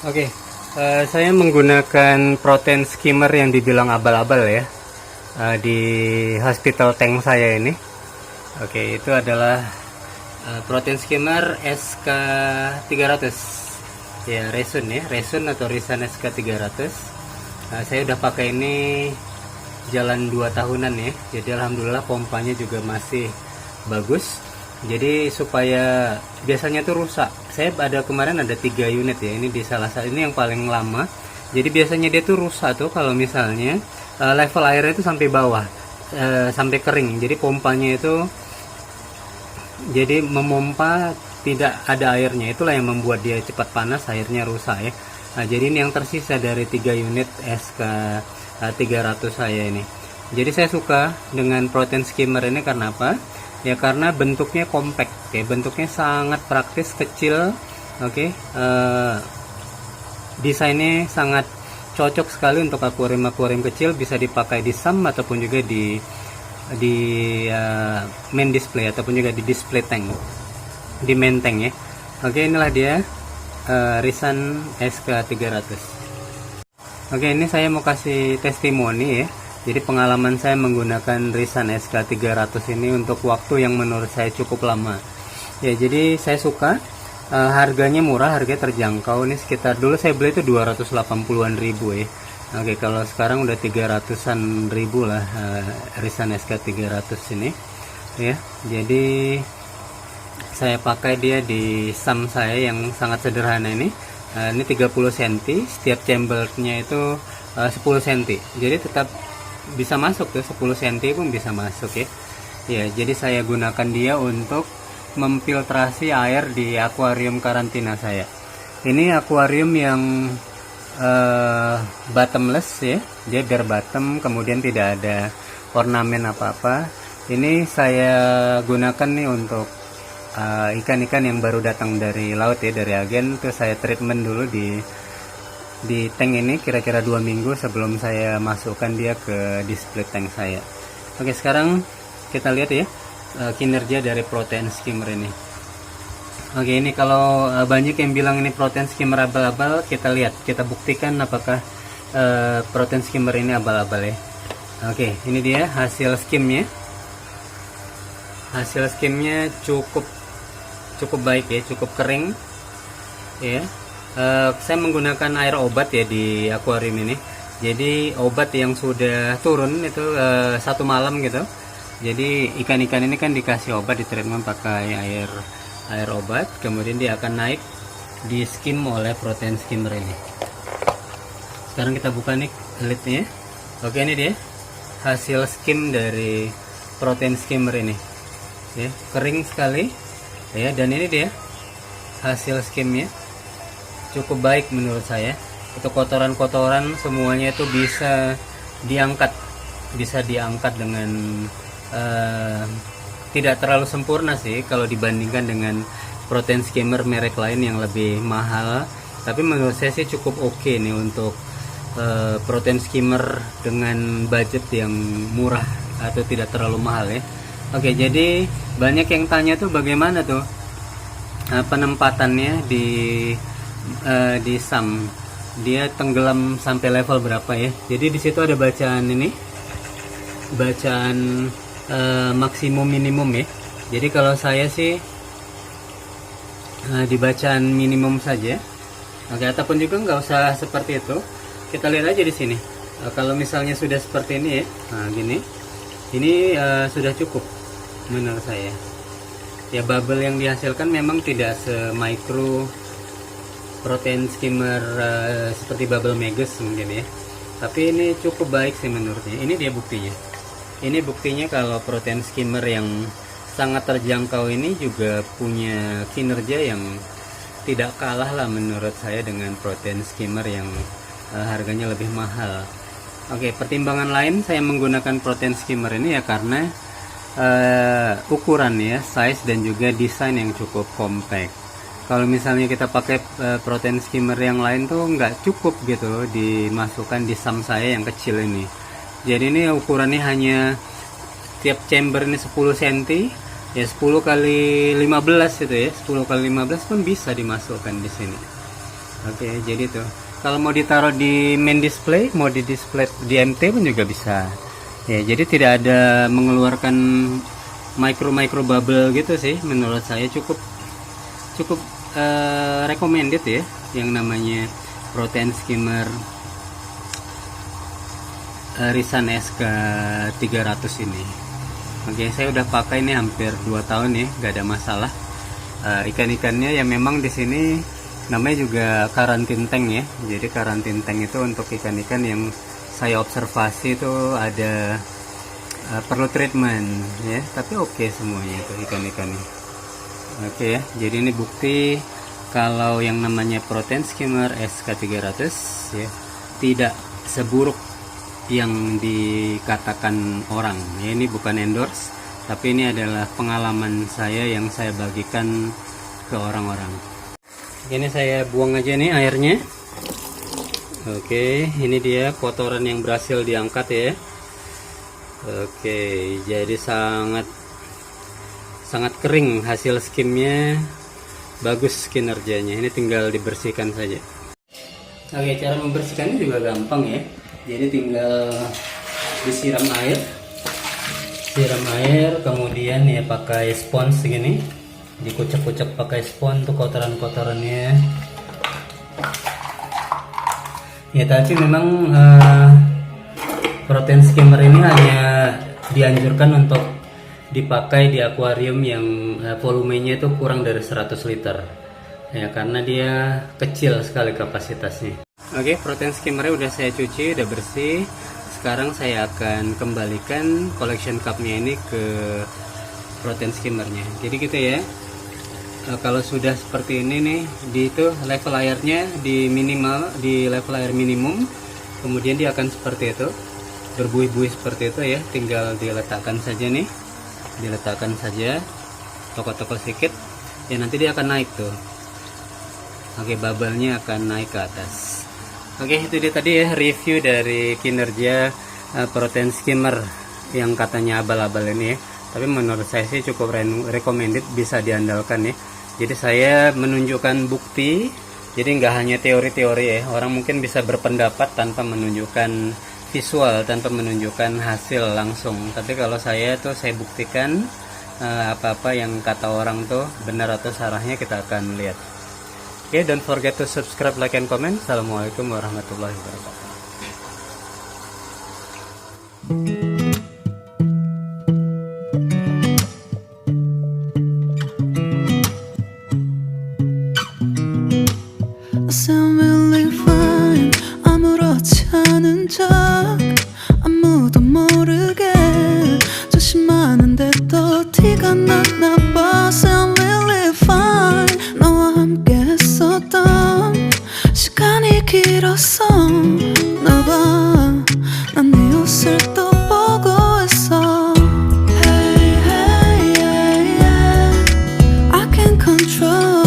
Oke, saya menggunakan protein skimmer yang dibilang abal-abal ya, di hospital tank saya ini. Oke, itu adalah protein skimmer SK300 ya, Resun atau Risan SK300. Saya udah pakai ini jalan 2 tahunan ya, jadi alhamdulillah pompanya juga masih bagus. Jadi supaya biasanya tuh rusak, saya kemarin ada 3 unit ya, ini di salah satu, ini yang paling lama. Jadi biasanya dia tuh rusak tuh kalau misalnya level airnya itu sampai bawah, sampai kering. Jadi pompanya itu jadi memompa tidak ada airnya, itulah yang membuat dia cepat panas, airnya rusak ya. Nah, jadi ini yang tersisa dari 3 unit SK 300 saya ini. Jadi saya suka dengan protein skimmer ini karena apa? Ya karena bentuknya compact, ya, bentuknya sangat praktis, kecil, oke. Desainnya sangat cocok sekali untuk akuarium kecil, bisa dipakai di SAM ataupun juga di main display ataupun juga di display tank, di main tank ya. Oke, inilah dia Risan SK300. Oke, ini saya mau kasih testimoni ya. Jadi pengalaman saya menggunakan Risan SK300 ini untuk waktu yang menurut saya cukup lama. Ya, jadi saya suka, harganya murah, harganya terjangkau. Ini sekitar dulu saya beli itu 280-an ribu ya. Oke, kalau sekarang udah 300-an ribu lah Risan SK300 ini. Ya, jadi saya pakai dia di SAM saya yang sangat sederhana ini. Ini 30 cm, setiap chambernya itu 10 cm. Jadi tetap bisa masuk tuh, 10 cm pun bisa masuk ya. Ya, jadi saya gunakan dia untuk memfiltrasi air di akuarium karantina saya. Ini akuarium yang bottomless ya, dia bare bottom, kemudian tidak ada ornamen apa-apa. Ini saya gunakan nih untuk ikan-ikan yang baru datang dari laut ya, dari agen. Terus saya treatment dulu di tank ini kira-kira 2 minggu sebelum saya masukkan dia ke display tank saya. Oke, sekarang kita lihat ya kinerja dari protein skimmer ini. Oke, ini kalau banyak yang bilang ini protein skimmer abal-abal, kita lihat, kita buktikan apakah protein skimmer ini abal-abal ya. Oke, ini dia hasil skimnya. Hasil skimnya cukup baik ya, cukup kering ya. Saya menggunakan air obat ya di akuarium ini. Jadi obat yang sudah turun itu 1 malam gitu. Jadi ikan-ikan ini kan dikasih obat, di treatment pakai air obat, kemudian dia akan naik, di skim oleh protein skimmer ini. Sekarang kita buka nih lidnya. Oke, ini dia hasil skim dari protein skimmer ini. Ya, kering sekali ya, dan ini dia hasil skimnya. Cukup baik menurut saya. Untuk kotoran-kotoran semuanya itu bisa diangkat dengan tidak terlalu sempurna sih kalau dibandingkan dengan protein skimmer merek lain yang lebih mahal. Tapi menurut saya sih cukup oke nih untuk protein skimmer dengan budget yang murah atau tidak terlalu mahal ya. Oke, jadi banyak yang tanya tuh bagaimana tuh penempatannya di SAM, dia tenggelam sampai level berapa ya. Jadi di situ ada bacaan ini, bacaan maksimum minimum ya. Jadi kalau saya sih di bacaan minimum saja. Oke, ataupun juga nggak usah seperti itu. Kita lihat aja di sini. Kalau misalnya sudah seperti ini ya, nah gini, ini sudah cukup menurut saya. Ya, bubble yang dihasilkan memang tidak semikro protein skimmer seperti bubble magus mungkin ya, tapi ini cukup baik sih menurutnya. Ini dia buktinya. Ini buktinya kalau protein skimmer yang sangat terjangkau ini juga punya kinerja yang tidak kalah lah menurut saya dengan protein skimmer yang harganya lebih mahal. Oke, pertimbangan lain saya menggunakan protein skimmer ini ya karena ukuran ya, size dan juga desain yang cukup compact. Kalau misalnya kita pakai protein skimmer yang lain tuh nggak cukup gitu dimasukkan di SAM saya yang kecil ini. Jadi ini ukurannya hanya tiap chamber ini 10 cm ya, 10 kali 15 itu ya, 10 kali 15 pun bisa dimasukkan di sini. Oke, jadi tuh kalau mau ditaruh di main display, mau di display di MT pun juga bisa. Ya, jadi tidak ada mengeluarkan micro bubble gitu sih. Menurut saya cukup recommended ya, yang namanya protein skimmer Risan SK 300 ini. Oke, saya udah pakai ini hampir 2 tahun ya, gak ada masalah. Ikan-ikannya ya memang di sini namanya juga karantin tank ya. Jadi karantin tank itu untuk ikan-ikan yang saya observasi itu ada perlu treatment ya, tapi oke semuanya itu ikan-ikannya. Oke ya, jadi ini bukti kalau yang namanya protein skimmer SK300 ya tidak seburuk yang dikatakan orang ya. Ini bukan endorse, tapi ini adalah pengalaman saya yang saya bagikan ke orang-orang. Ini saya buang aja nih airnya. Oke, ini dia kotoran yang berhasil diangkat ya. Oke, jadi sangat kering hasil skimnya, bagus kinerjanya. Ini tinggal dibersihkan saja. Oke, cara membersihkannya juga gampang ya. Jadi tinggal disiram air, kemudian ya pakai spons segini, dikucek-kucek pakai spons tuh kotoran-kotorannya. Ya, tapi memang protein skimmer ini hanya dianjurkan untuk dipakai di akuarium yang volumenya itu kurang dari 100 liter ya, karena dia kecil sekali kapasitasnya. Oke, protein skimmernya udah saya cuci, udah bersih. Sekarang saya akan kembalikan collection cupnya ini ke protein skimmernya. Jadi gitu ya, kalau sudah seperti ini nih, di itu level airnya di level air minimum, kemudian dia akan seperti itu, berbuih-buih seperti itu ya. Tinggal diletakkan saja nih, toko-toko sedikit ya, nanti dia akan naik tuh. Oke, bubble-nya akan naik ke atas. Oke, itu dia tadi ya review dari kinerja protein skimmer yang katanya abal-abal ini ya. Tapi menurut saya sih cukup recommended, bisa diandalkan ya. Jadi saya menunjukkan bukti, jadi nggak hanya teori-teori ya. Orang mungkin bisa berpendapat tanpa menunjukkan visual, tanpa menunjukkan hasil langsung. Tapi kalau saya tuh saya buktikan apa-apa yang kata orang tuh benar atau salahnya kita akan lihat. Oke, don't forget to subscribe, like, and comment. Assalamualaikum warahmatullahi wabarakatuh. I sound really fine. 아무렇지 않은 척 아무도 모르게 조심하는데 또 티가 났나 봐. Sound really fine. 너와 함께 했었던 시간이 길었어. 나 봐, 난 네 옷을 또 보고 있어. Hey, hey, yeah, yeah. I can't control.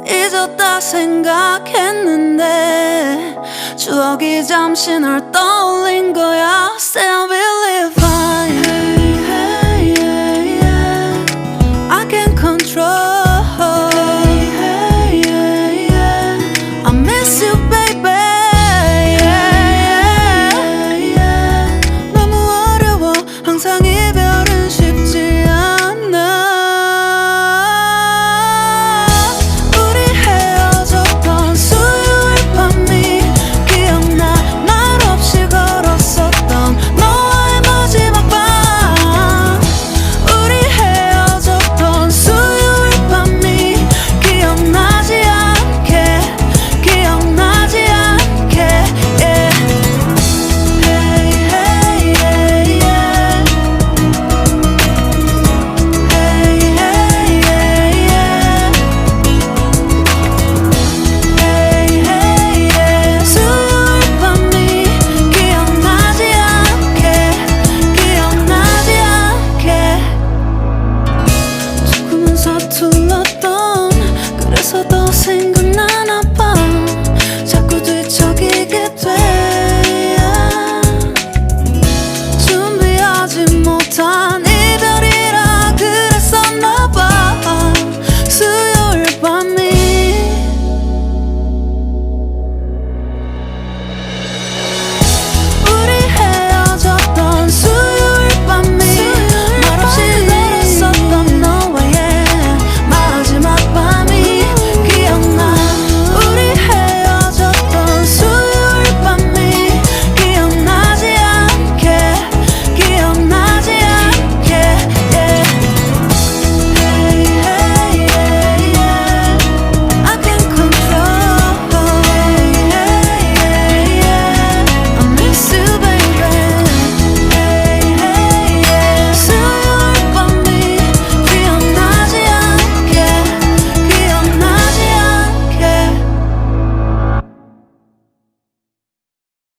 잊었다 생각했는데 추억이 잠시 널 떠올린 거야. Still believe fine. Hey, hey, yeah, yeah. I can't control. Hey, hey, yeah, yeah. I miss you, baby. Yeah, yeah, yeah. 너무 어려워. 항상 이별은 쉽지 않아. 너와 time.